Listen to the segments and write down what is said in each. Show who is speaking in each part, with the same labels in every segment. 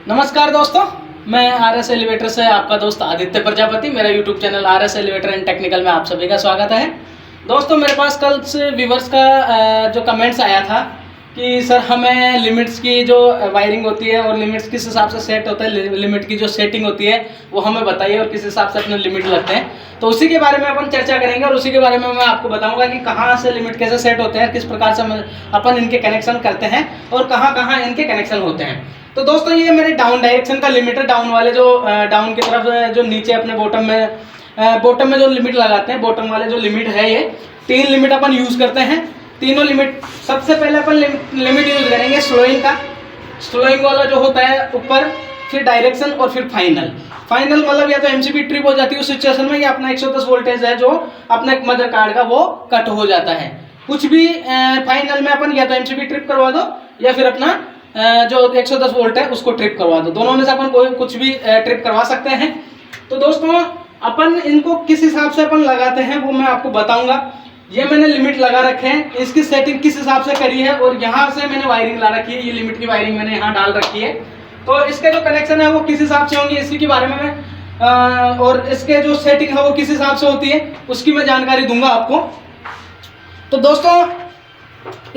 Speaker 1: नमस्कार दोस्तों, मैं RS एलिवेटर से आपका दोस्त आदित्य प्रजापति। मेरा YouTube channel RS elevator and technical में आप सभी का स्वागत है। दोस्तों, मेरे पास कल से व्यूवर्स का जो कमेंट्स आया था कि सर हमें लिमिट्स की जो वायरिंग होती है और लिमिट्स किस हिसाब से सेट होता है, लिमिट की जो सेटिंग होती है वो हमें बताइए और किस हिसाब से अपने लिमिट लगते हैं। तो उसी के बारे में अपन चर्चा करेंगे और उसी के बारे में मैं आपको बताऊंगा कि कहाँ से लिमिट कैसे सेट होते हैं, किस प्रकार से अपन इनके कनेक्शन करते हैं और कहाँ कहाँ इनके कनेक्शन होते हैं। तो दोस्तों, ये मेरे डाउन डायरेक्शन का लिमिट है। डाउन वाले जो डाउन की तरफ जो नीचे अपने बॉटम में जो लिमिट लगाते हैं, बॉटम वाले जो लिमिट है, ये 3 लिमिट अपन यूज करते हैं। तीनों लिमिट, सबसे पहले अपन लिमिट यूज करेंगे स्लोइंग का। स्लोइंग वाला जो होता है ऊपर, फिर डायरेक्शन और फिर फाइनल। फाइनल मतलब या तो एमसीबी ट्रिप हो जाती है उस सिचुएशन में, या अपना 110 वोल्टेज है जो अपने मदर कार्ड का वो कट हो जाता है। कुछ भी फाइनल में अपन या तो एमसीबी ट्रिप करवा दो या फिर अपना जो 110 वोल्ट है उसको ट्रिप करवा दो। दोनों में से अपन कोई कुछ भी ट्रिप करवा सकते हैं। तो दोस्तों, अपन इनको किस हिसाब से अपन लगाते हैं वो मैं आपको बताऊंगा। ये मैंने लिमिट लगा रखे हैं, इसकी सेटिंग किस हिसाब से करी है और यहाँ से मैंने वायरिंग ला रखी है। ये लिमिट की वायरिंग मैंने यहाँ डाल रखी है। तो इसके जो कनेक्शन है वो किस हिसाब से होंगे इसी के बारे में मैं और इसके जो सेटिंग है वो किस हिसाब से होती है उसकी मैं जानकारी दूंगा आपको। तो दोस्तों,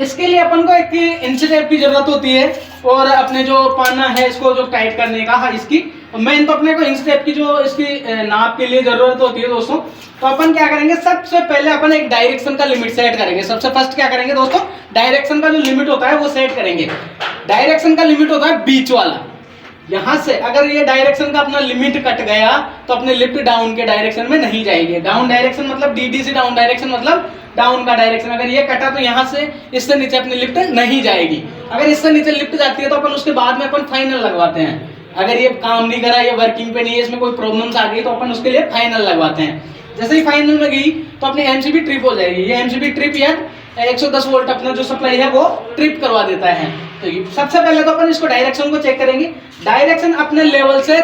Speaker 1: इसके लिए अपन को एक इंच टेप की जरूरत होती है और अपने जो पाना है इसको जो टाइट करने का इसकी मेन तो अपने को इंच टेप की जो इसकी नाप के लिए जरूरत होती है दोस्तों। तो अपन क्या करेंगे, सबसे पहले अपन एक डायरेक्शन का लिमिट सेट करेंगे। सबसे फर्स्ट क्या करेंगे दोस्तों, डायरेक्शन का जो लिमिट होता है वो सेट करेंगे। डायरेक्शन का लिमिट होता है बीच वाला। यहां से अगर ये डायरेक्शन का अपना लिमिट कट गया तो अपने लिफ्ट डाउन के डायरेक्शन में नहीं जाएगी। डाउन डायरेक्शन मतलब डीडीसी डाउन डायरेक्शन मतलब डाउन का डायरेक्शन। अगर ये कटा तो यहाँ से इससे नीचे अपनी लिफ्ट नहीं जाएगी। अगर इससे नीचे लिफ्ट जाती है तो अपन उसके बाद में अपन फाइनल लगवाते हैं। अगर ये काम नहीं करा, ये वर्किंग पे नहीं है, इसमें कोई प्रॉब्लम्स आ गई तो अपन उसके लिए फाइनल लगवाते हैं। जैसे ही फाइनल में गई तो अपनी एमसीबी ट्रिप हो जाएगी। ये एमसीबी ट्रिप या 110 वोल्ट अपना जो सप्लाई है वो ट्रिप करवा देता है। तो सबसे पहले तो अपन इसको डायरेक्शन को चेक करेंगे। डायरेक्शन अपने लेवल से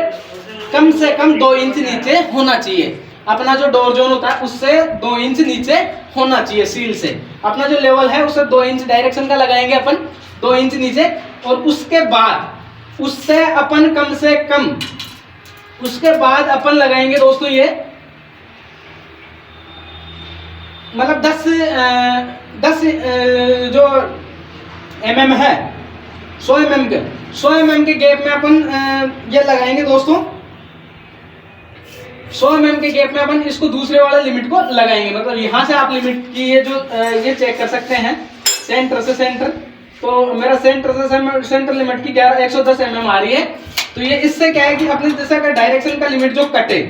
Speaker 1: कम 2 इंच नीचे होना चाहिए। अपना जो डोर जोन होता है उससे 2 इंच नीचे होना चाहिए। सील से अपना जो लेवल है उससे 2 इंच डायरेक्शन का लगाएंगे अपन, 2 इंच नीचे। और उसके बाद उससे अपन कम से कम, उसके बाद अपन लगाएंगे दोस्तों ये मतलब 10 जो mm है, 100 mm के गैप में अपन ये लगाएंगे दोस्तों। 100 mm के गैप में अपन इसको दूसरे वाले लिमिट को लगाएंगे। मतलब यहाँ से आप लिमिट की ये जो ये चेक कर सकते हैं सेंटर से सेंटर। तो मेरा सेंटर से सेंटर लिमिट की 110 mm आ रही है। तो ये इससे क्या है कि अपने जैसे अगर डायरेक्शन का लिमिट जो कटे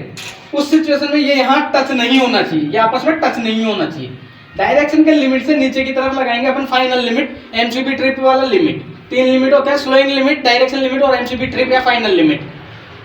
Speaker 1: उस सिचुएशन में ये यहाँ टच नहीं होना चाहिए, ये आपस में टच नहीं होना चाहिए। डायरेक्शन के लिमिट से नीचे की तरफ लगाएंगे अपन फाइनल लिमिट, एमसीबी ट्रिप वाला लिमिट। 3 लिमिट होता है, स्लोइंग लिमिट, डायरेक्शन लिमिट और एमसीबी ट्रिप या फाइनल लिमिट।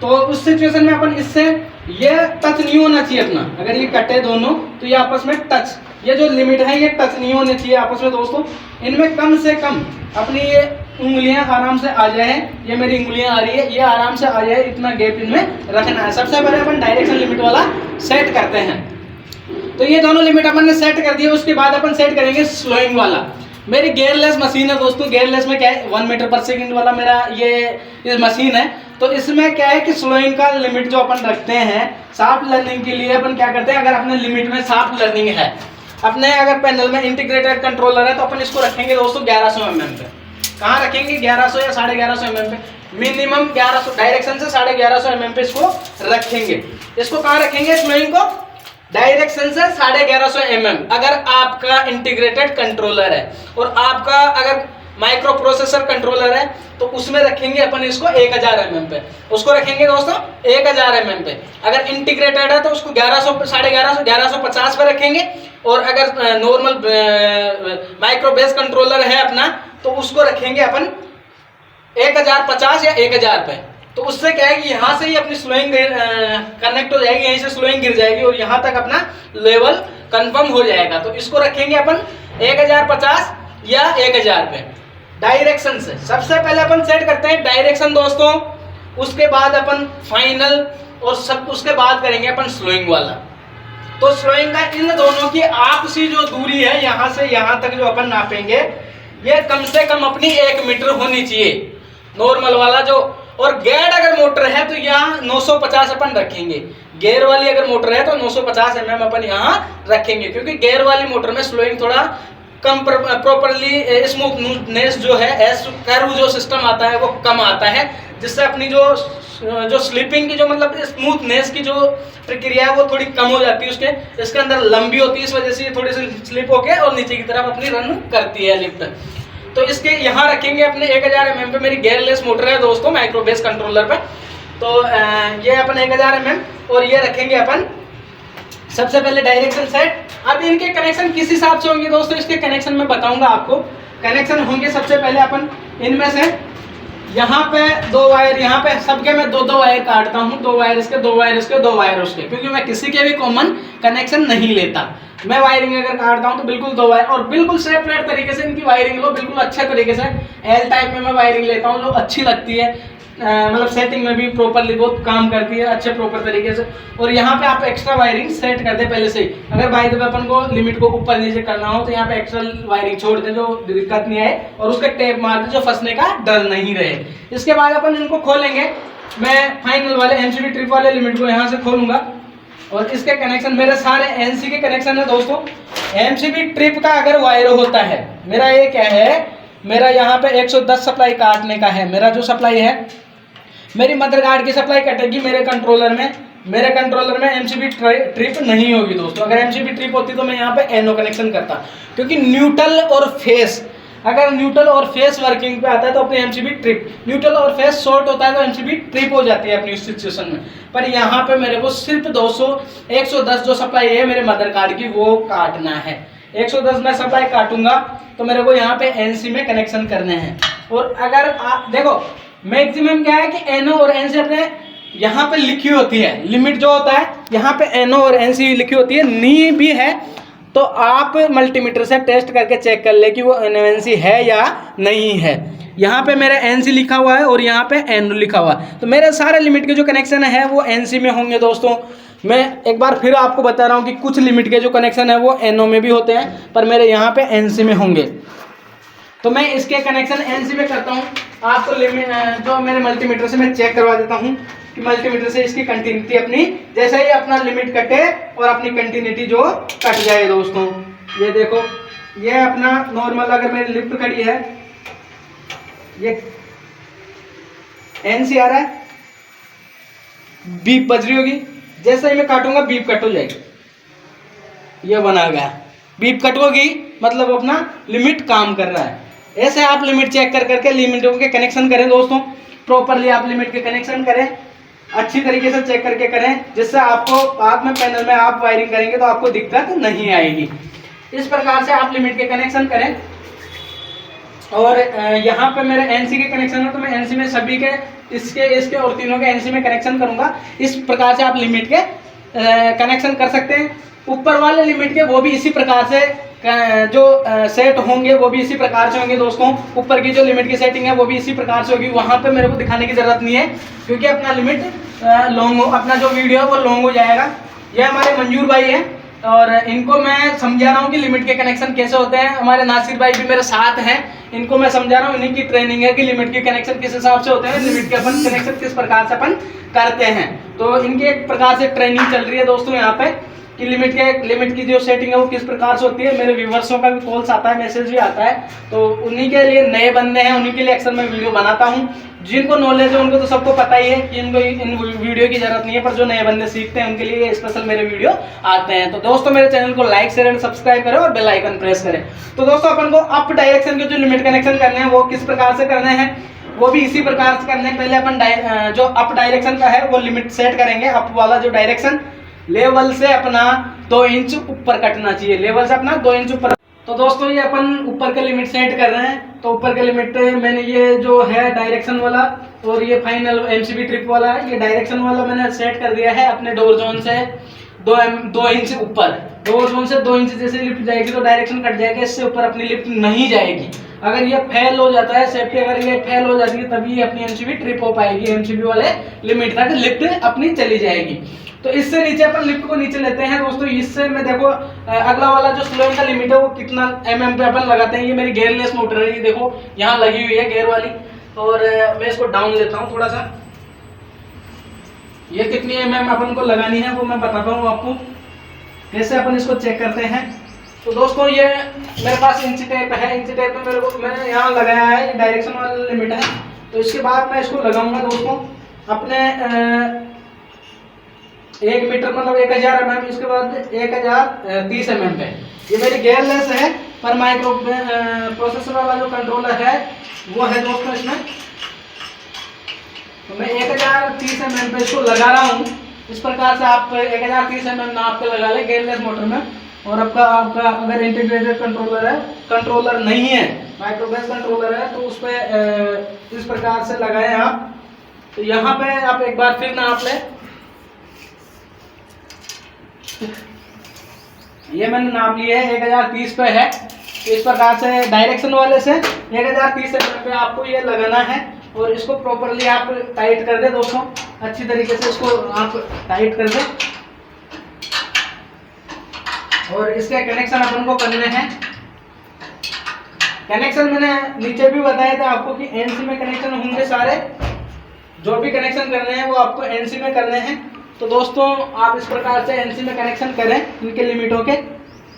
Speaker 1: तो उस सिचुएशन में अपन इससे ये टच नहीं होना चाहिए अपना। अगर ये कटे दोनों तो ये आपस में टच, ये जो लिमिट है ये टच नहीं होने चाहिए आपस में दोस्तों। इनमें कम से कम अपनी ये उंगलियां आराम से आ जाए। ये मेरी उंगलियां आ रही है, ये आराम से आ जाए, इतना गैप इनमें रखना है। सबसे पहले अपन डायरेक्शन लिमिट वाला सेट करते हैं। तो ये दोनों लिमिट अपन ने सेट कर दिए। उसके बाद अपन सेट करेंगे स्लोइंग वाला। मेरी गेयरलेस मशीन है दोस्तों। गेयरलेस में क्या है, 1 मीटर पर सेकंड वाला मेरा ये मशीन है। तो इसमें क्या है कि स्लोइंग का लिमिट जो अपन रखते हैं शाफ्ट लर्निंग के लिए अपन क्या करते हैं, अगर अपने लिमिट में शाफ्ट लर्निंग है, अपने अगर पैनल में इंटीग्रेटेड कंट्रोलर है तो अपन इसको रखेंगे दोस्तों 1100 mm पे। कहाँ रखेंगे, 1100 या 1150 mm पे। मिनिमम 1100 डायरेक्शन से 1150 mm पे इसको रखेंगे। इसको कहाँ रखेंगे, स्लोइंग को डायरेक्शन से 1150 mm। अगर आपका इंटीग्रेटेड कंट्रोलर है और आपका अगर माइक्रो प्रोसेसर कंट्रोलर है तो उसमें रखेंगे अपन इसको 1000 mm पे। उसको रखेंगे दोस्तों 1000 mm पे। अगर इंटीग्रेटेड है तो उसको 1100, 1150, 1150 पे रखेंगे। और अगर नॉर्मल माइक्रो बेस कंट्रोलर है अपना तो उसको रखेंगे अपन 1050 या 1000 पे। तो उससे क्या है कि यहाँ से ही अपनी स्लोइंग कनेक्ट हो जाएगी, यहीं से स्लोइंग गिर जाएगी और यहाँ तक अपना लेवल कंफर्म हो जाएगा। तो इसको रखेंगे अपन 1050 या 1000 पे डायरेक्शन से। सबसे पहले अपन सेट करते हैं डायरेक्शन दोस्तों, उसके बाद अपन फाइनल और सब उसके बाद करेंगे अपन स्लोइंग वाला। तो स्लोइंग का इन दोनों की आपसी जो दूरी है यहाँ से यहाँ तक जो अपन नापेंगे ये कम से कम अपनी 1 मीटर होनी चाहिए। नॉर्मल वाला जो और गेट अगर मोटर है तो यहाँ 950 अपन रखेंगे। गेयर वाली अगर मोटर है तो 950 mm अपन यहाँ रखेंगे, क्योंकि गेयर वाली मोटर में स्लोइंग थोड़ा कम प्रॉपरली स्मूथनेस जो है कर्व जो सिस्टम आता है वो कम आता है, जिससे अपनी जो स्लिपिंग की जो मतलब स्मूथनेस की जो प्रक्रिया है वो थोड़ी कम हो जाती है उसके, इसके अंदर लंबी होती है, इस वजह से ये थोड़ी सी स्लिप होके और नीचे की तरफ अपनी रन करती है लिफ्ट। तो इसके यहाँ रखेंगे अपने 1000 mm पे मेरी गेयरलेस मोटर है दोस्तों माइक्रो बेस कंट्रोलर पे। तो ये अपन 1000 mm और ये रखेंगे अपन सबसे पहले डायरेक्शन सेट। अब इनके कनेक्शन किस हिसाब से होंगे दोस्तों, इसके कनेक्शन मैं बताऊंगा आपको। कनेक्शन होंगे सबसे पहले अपन इनमें से यहाँ पे 2 वायर, यहाँ पे सबके मैं 2-2 वायर काटता हूँ, 2 वायर इसके, 2 वायर इसके, 2 वायर उसके, क्योंकि मैं किसी के भी कॉमन कनेक्शन नहीं लेता। मैं वायरिंग अगर काटता हूँ तो बिल्कुल 2 वायर और बिल्कुल सेपरेट तरीके से इनकी वायरिंग लो, बिल्कुल अच्छे तरीके से एल टाइप में मैं वायरिंग लेता हूँ जो अच्छी लगती है, मतलब सेटिंग में भी प्रॉपरली बहुत काम करती है अच्छे प्रॉपर तरीके से। और यहाँ पे आप एक्स्ट्रा वायरिंग सेट कर दे पहले से ही, अगर बाय द वे अपन को लिमिट को ऊपर नीचे करना हो तो यहाँ पे एक्स्ट्रा वायरिंग छोड़ दे जो दिक्कत नहीं आए, और उसका टेप मार दे जो फंसने का डर नहीं रहे। इसके बाद अपन इनको खोलेंगे, मैं फाइनल वाले एमसीबी ट्रिप वाले लिमिट को यहाँ से खोलूंगा और इसके कनेक्शन मेरे सारे एनसी के कनेक्शन है दोस्तों। एमसीबी ट्रिप का अगर वायर होता है, मेरा ये क्या है, मेरा यहाँ पे 110 सप्लाई काटने का है, मेरा जो सप्लाई है, मेरी मदर गार्ड की सप्लाई कटेगी मेरे कंट्रोलर में एमसीबी ट्रिप नहीं होगी दोस्तों। अगर एमसीबी ट्रिप होती तो मैं यहाँ पे एनओ कनेक्शन करता, क्योंकि न्यूट्रल और फेस, अगर न्यूट्रल और फेस वर्किंग पे आता है तो अपनी एमसीबी ट्रिप, न्यूट्रल और फेस शॉर्ट होता है तो एमसीबी ट्रिप हो जाती है अपनी उस सिचुएशन में। पर यहाँ पे मेरे को सिर्फ 110 जो सप्लाई है मेरे मदर कार्ड की वो काटना है। 110 में सप्लाई काटूंगा तो मेरे को यहाँ पे एनसी में कनेक्शन करने हैं। और अगर आप देखो मैक्सिमम क्या है कि एनओ और एनसी अपने यहाँ पे लिखी होती है, लिमिट जो होता है यहाँ पे एनओ और एनसी लिखी होती है, नी भी है तो आप मल्टीमीटर से टेस्ट करके चेक कर ले कि वो एनओएनसी है या नहीं है। यहाँ पे मेरा एनसी लिखा हुआ है और यहाँ पे एनओ लिखा हुआ है, तो मेरे सारे लिमिट के जो कनेक्शन है वो एनसी में होंगे दोस्तों। मैं एक बार फिर आपको बता रहा हूँ कि कुछ लिमिट के जो कनेक्शन है वो एनओ में भी होते हैं, पर मेरे यहाँ पे एनसी में होंगे। तो मैं इसके कनेक्शन एनसी में करता हूँ। आपको लिमिट जो मेरे मल्टीमीटर से मैं चेक करवा देता हूँ कि मल्टीमीटर से इसकी कंटिन्यूटी अपनी, जैसे ही अपना लिमिट कटे और अपनी कंटिन्यूटी जो कट जाए दोस्तों। ये देखो, ये अपना नॉर्मल अगर मेरी लिफ्ट खड़ी है, ये एनसी आ रहा है, बीप बज रही होगी, जैसे ही मैं काटूंगा बीप कट हो जाएगी, ये बना गया, बीप कट होगी मतलब अपना लिमिट काम कर रहा है। ऐसे आप लिमिट चेक कर करके लिमिटों के कनेक्शन करें दोस्तों, प्रॉपरली आप लिमिट के कनेक्शन करें, अच्छी तरीके से चेक करके करें, जिससे आपको बाद में पैनल में आप वायरिंग करेंगे तो आपको दिक्कत नहीं आएगी। इस प्रकार से आप लिमिट के कनेक्शन करें। और यहाँ पे मेरे एनसी के कनेक्शन है तो मैं एनसी में सभी के इसके और तीनों के एनसी में कनेक्शन करूँगा। इस प्रकार से आप लिमिट के कनेक्शन कर सकते हैं। ऊपर वाले लिमिट के वो भी इसी प्रकार से जो सेट होंगे वो भी इसी प्रकार से होंगे दोस्तों। ऊपर की जो लिमिट की सेटिंग है वो भी इसी प्रकार से होगी, वहाँ पे मेरे को दिखाने की ज़रूरत नहीं है क्योंकि अपना लिमिट लॉन्ग हो, अपना जो वीडियो है वो लॉन्ग हो जाएगा। ये हमारे मंजूर भाई हैं और इनको मैं समझा रहा हूँ कि लिमिट के कनेक्शन कैसे होते हैं। हमारे नासिर भाई भी मेरे साथ हैं, इनको मैं समझा रहा हूँ, इन्हीं की ट्रेनिंग है कि लिमिट के कनेक्शन किस हिसाब से होते हैं, लिमिट के अपन कनेक्शन किस प्रकार से अपन करते हैं। तो इनकी एक प्रकार से ट्रेनिंग चल रही है दोस्तों यहाँ पे कि लिमिट की जो सेटिंग है वो किस प्रकार से होती है। मेरे व्यूवर्सों का भी कॉल्स आता है, मैसेज भी आता है, तो उन्हीं के लिए नए बंदे हैं, उन्हीं के लिए अक्सर मैं वीडियो बनाता हूँ। जिनको नॉलेज है उनको तो सबको पता ही है कि इनको इन वीडियो की जरूरत नहीं है, पर जो नए बंदे सीखते हैं उनके लिए स्पेशल मेरे वीडियो आते हैं। तो दोस्तों मेरे चैनल को लाइक शेयर एंड सब्सक्राइब करें और बेल आइकन प्रेस करें। तो दोस्तों अपन को अप डायरेक्शन के जो लिमिट कनेक्शन करने हैं वो किस प्रकार से करने हैं, वो भी इसी प्रकार से करने हैं। पहले अपन जो अप डायरेक्शन का है वो लिमिट सेट करेंगे। अप वाला जो डायरेक्शन लेवल से अपना 2 इंच ऊपर कटना चाहिए, लेवल से अपना 2 इंच ऊपर। तो दोस्तों ये अपन ऊपर का लिमिट सेट कर रहे हैं। तो ऊपर का लिमिट मैंने ये जो है डायरेक्शन वाला और ये फाइनल एमसीबी ट्रिप वाला है, ये डायरेक्शन वाला मैंने सेट कर दिया है अपने डोर जोन से 2 इंच ऊपर। डोर जोन से 2 इंच जैसे लिफ्ट जाएगी तो डायरेक्शन कट जाएगा, इससे ऊपर अपनी लिफ्ट नहीं जाएगी। अगर ये फेल हो जाता है सेफ्टी, अगर ये फेल हो जाती है तभी ये अपनी एमसीबी ट्रिप हो पाएगी, एमसीबी वाले लिमिट तक लिफ्ट अपनी चली जाएगी। तो इससे नीचे अपन लिफ्ट को नीचे लेते हैं दोस्तों। इससे मैं देखो अगला वाला जो स्लोइंग का लिमिट है वो कितना mm पे अपन लगाते हैं। ये मेरी गेयरलेस मोटर है, ये देखो यहाँ लगी हुई है गेयर वाली, और मैं इसको डाउन लेता हूँ थोड़ा सा। ये कितनी mm अपन को लगानी है वो मैं बताता हूँ आपको, कैसे अपन इसको चेक करते हैं। तो दोस्तों ये मेरे पास इंची टेप है, इंची टेप में मैंने यहाँ लगाया है, डायरेक्शन वाला लिमिट है। तो इसके बाद मैं इसको लगाऊंगा दोस्तों अपने 1 मीटर मतलब 1000 mm, इसके बाद 1030 mm पे। ये मेरी गेयरलेस है, पर माइक्रो प्रोसेसर वाला जो कंट्रोलर है वो है दोस्तों इसमें। तो मैं 1030 mm पे इसको लगा रहा हूँ। इस प्रकार से आप 1030 mm नाप के लगा लें गेयरलेस मोटर में। और आपका अगर इंटीग्रेटेड कंट्रोलर नहीं है, माइक्रोगैस कंट्रोलर है, तो उस पर इस प्रकार से लगाएं आप। तो यहाँ पे आप एक बार फिर नाप लें। ये मैंने नाप लिया है, 1030 पे है। तो इस प्रकार से डायरेक्शन वाले से 1030 mm पे आपको ये लगाना है। और इसको प्रॉपरली आप टाइट कर दें दोस्तों, अच्छी तरीके से इसको आप टाइट कर दें। और इसके कनेक्शन अपन को करने हैं। कनेक्शन मैंने नीचे भी बताया था आपको कि एनसी में कनेक्शन होंगे सारे, जो भी कनेक्शन करने हैं वो आपको एनसी में करने हैं। तो दोस्तों आप इस प्रकार से एनसी में कनेक्शन करें, इनके लिमिटों के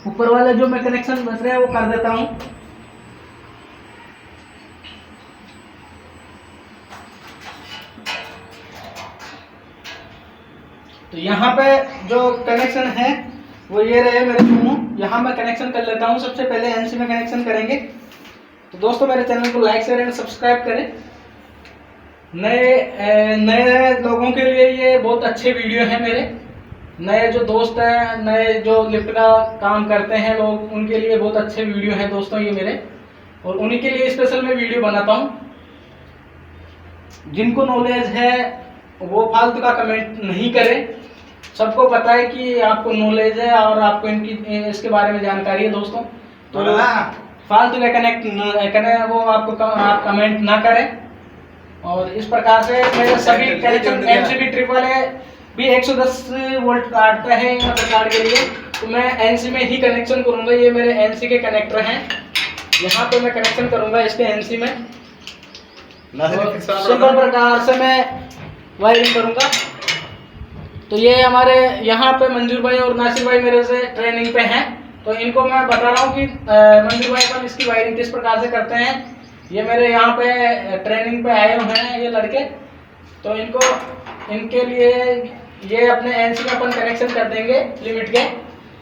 Speaker 1: ऊपर वाले जो मैं कनेक्शन बच रहे हैं वो कर देता हूं। तो यहाँ पे जो कनेक्शन है वो ये रहे मेरे दोनों। यहाँ मैं कनेक्शन कर लेता हूँ। सबसे पहले एनसी में कनेक्शन करेंगे। तो दोस्तों मेरे चैनल को लाइक शेयर एंड सब्सक्राइब करें। नए लोगों के लिए ये बहुत अच्छे वीडियो हैं मेरे। नए जो दोस्त हैं, नए जो लिफ्ट का काम करते हैं लोग, उनके लिए बहुत अच्छे वीडियो हैं दोस्तों ये मेरे। और उन्हीं के लिए स्पेशल मैं वीडियो बनाता हूँ। जिनको नॉलेज है वो फालतू का कमेंट नहीं करें। सबको पता है कि आपको नॉलेज है और आपको इसके बारे में जानकारी है दोस्तों। तो फालतू का वो आपको आप कमेंट ना करें। और इस प्रकार से मेरे सभी कनेक्शन एमसीबी ट्रिप वाले भी 110 वोल्ट काटता है मतलब कार्ड के लिए। तो मैं एनसी में ही कनेक्शन करूंगा। ये मेरे एनसी के कनेक्टर हैं, यहाँ पे मैं कनेक्शन करूंगा इसके एनसी में। सिंपल प्रकार से मैं वायरिंग करूंगा। तो ये हमारे यहाँ पे मंजूर भाई और नासिर भाई मेरे से ट्रेनिंग पे हैं। तो इनको मैं बता रहा हूँ कि मंजूर भाई पर इसकी वायरिंग किस प्रकार से करते हैं। ये मेरे यहाँ पे ट्रेनिंग पे आए हुए हैं ये लड़के। तो इनके लिए ये अपने एनसी में अपन कनेक्शन कर देंगे लिमिट के,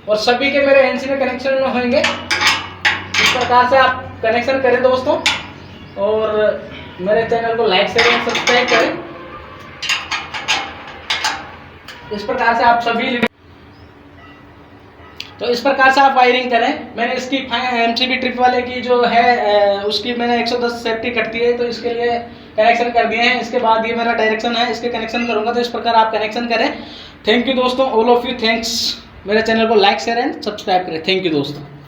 Speaker 1: और सभी के मेरे एनसी में कनेक्शन होंगे। इस प्रकार से आप कनेक्शन करें दोस्तों, और मेरे चैनल को लाइक शेयर एंड सब्सक्राइब करें। इस प्रकार से आप सभी तो इस प्रकार से आप वायरिंग करें। मैंने इसकी एमसीबी ट्रिप वाले की जो है उसकी मैंने 110 सेफ्टी कटती है, तो इसके लिए कनेक्शन कर दिए हैं। इसके बाद ये मेरा डायरेक्शन है, इसके कनेक्शन करूंगा। तो इस प्रकार आप कनेक्शन करें। थैंक यू दोस्तों, ऑल ऑफ यू थैंक्स। मेरे चैनल को लाइक शेयर एंड सब्सक्राइब करें। थैंक यू दोस्तों।